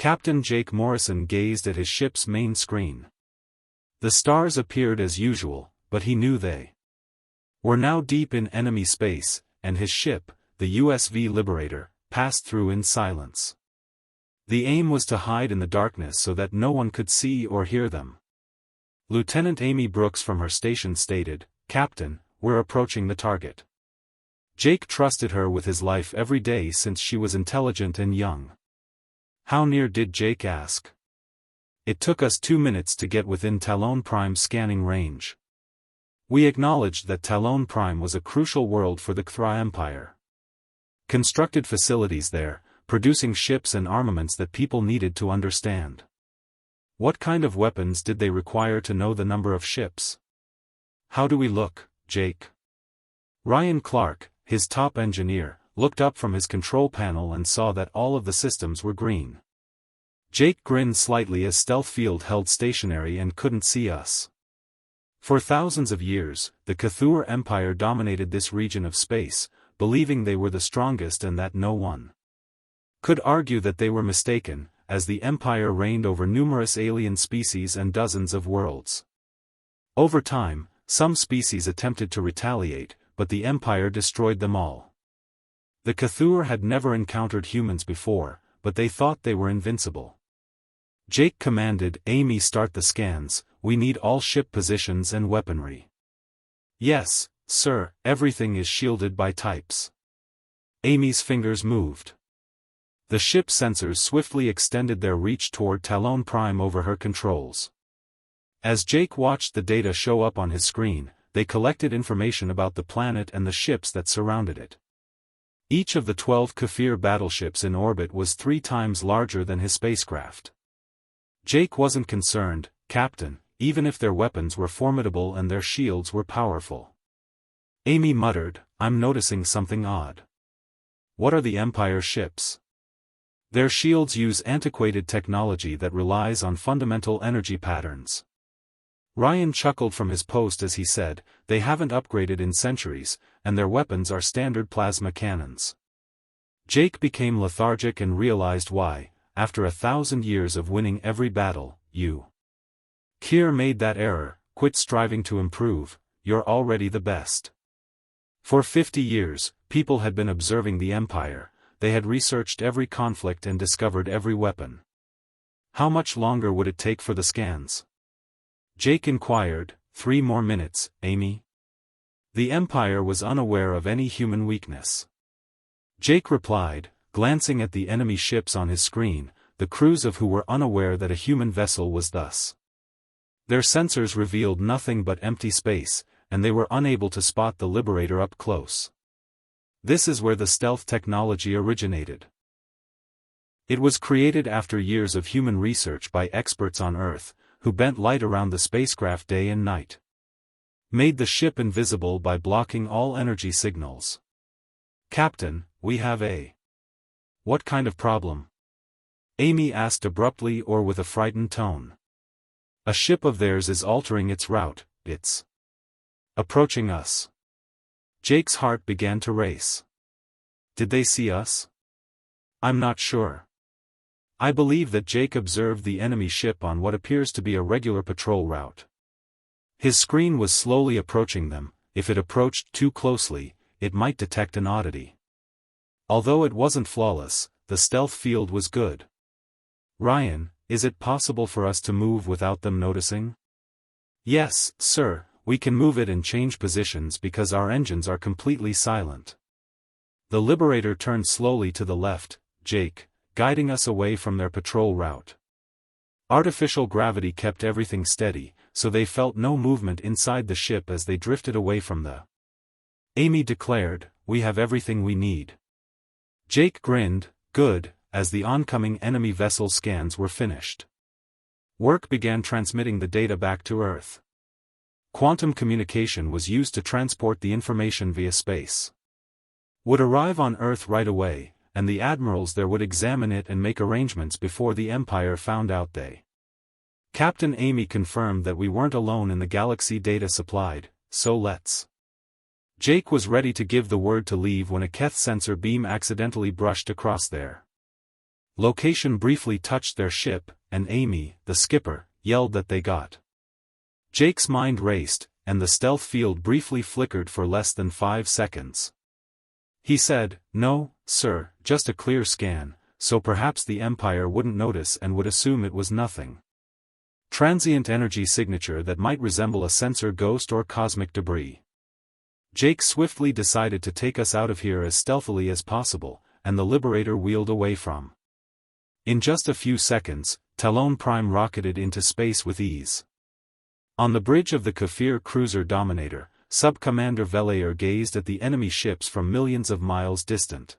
Captain Jake Morrison gazed at his ship's main screen. The stars appeared as usual, but he knew they were now deep in enemy space, and his ship, the USV Liberator, passed through in silence. The aim was to hide in the darkness so that no one could see or hear them. Lieutenant Amy Brooks from her station stated, "Captain, we're approaching the target." Jake trusted her with his life every day since she was intelligent and young. How near did Jake ask? It took us 2 minutes to get within Talon Prime's scanning range. We acknowledged that Talon Prime was a crucial world for the Kthra Empire. Constructed facilities there, producing ships and armaments that people needed to understand. What kind of weapons did they require to know the number of ships? How do we look, Jake? Ryan Clark, his top engineer, looked up from his control panel and saw that all of the systems were green. Jake grinned slightly as Stealth Field held stationary and couldn't see us. For thousands of years, the Kthra Empire dominated this region of space, believing they were the strongest and that no one could argue that they were mistaken, as the Empire reigned over numerous alien species and dozens of worlds. Over time, some species attempted to retaliate, but the Empire destroyed them all. The Kthra had never encountered humans before, but they thought they were invincible. Jake commanded, "Amy, start the scans, we need all ship positions and weaponry." "Yes, sir, everything is shielded by types." Amy's fingers moved. The ship sensors swiftly extended their reach toward Talon Prime over her controls. As Jake watched the data show up on his screen, they collected information about the planet and the ships that surrounded it. Each of the 12 Kfir battleships in orbit was 3 times larger than his spacecraft. Jake wasn't concerned, "Captain, even if their weapons were formidable and their shields were powerful." Amy muttered, "I'm noticing something odd." "What are the Empire ships?" "Their shields use antiquated technology that relies on fundamental energy patterns." Ryan chuckled from his post as he said, "They haven't upgraded in centuries, and their weapons are standard plasma cannons." Jake became lethargic and realized why. After 1,000 years of winning every battle, you Kier made that error. Quit striving to improve, you're already the best. For 50 years, people had been observing the Empire. They had researched every conflict and discovered every weapon. How much longer would it take for the scans? Jake inquired. 3 more minutes, Amy." The Empire was unaware of any human weakness. Jake replied, glancing at the enemy ships on his screen, the crews of who were unaware that a human vessel was thus. Their sensors revealed nothing but empty space, and they were unable to spot the Liberator up close. This is where the stealth technology originated. It was created after years of human research by experts on Earth, who bent light around the spacecraft day and night. Made the ship invisible by blocking all energy signals. "Captain, we have a..." "What kind of problem?" Amy asked abruptly or with a frightened tone. "A ship of theirs is altering its route, it's approaching us." Jake's heart began to race. "Did they see us?" "I'm not sure." I believe that Jake observed the enemy ship on what appears to be a regular patrol route. His screen was slowly approaching them. If it approached too closely, it might detect an oddity. Although it wasn't flawless, the stealth field was good. "Ryan, is it possible for us to move without them noticing?" "Yes, sir, we can move it and change positions because our engines are completely silent." The Liberator turned slowly to the left, Jake, guiding us away from their patrol route. Artificial gravity kept everything steady, so they felt no movement inside the ship as they drifted away from the. Amy declared, "We have everything we need." Jake grinned, "Good," as the oncoming enemy vessel scans were finished. Work began transmitting the data back to Earth. Quantum communication was used to transport the information via space. Would arrive on Earth right away, and the admirals there would examine it and make arrangements before the Empire found out they. Captain Amy confirmed that we weren't alone in the galaxy data supplied, so let's. Jake was ready to give the word to leave when a Keth sensor beam accidentally brushed across there. Location briefly touched their ship, and Amy, the skipper, yelled that they got. Jake's mind raced, and the stealth field briefly flickered for less than 5 seconds. He said, "No, sir, just a clear scan, so perhaps the Empire wouldn't notice and would assume it was nothing. Transient energy signature that might resemble a sensor ghost or cosmic debris." Jake swiftly decided to take us out of here as stealthily as possible, and the Liberator wheeled away from. In just a few seconds, Talon Prime rocketed into space with ease. On the bridge of the Kafir cruiser Dominator, Sub-Commander Velayer gazed at the enemy ships from millions of miles distant.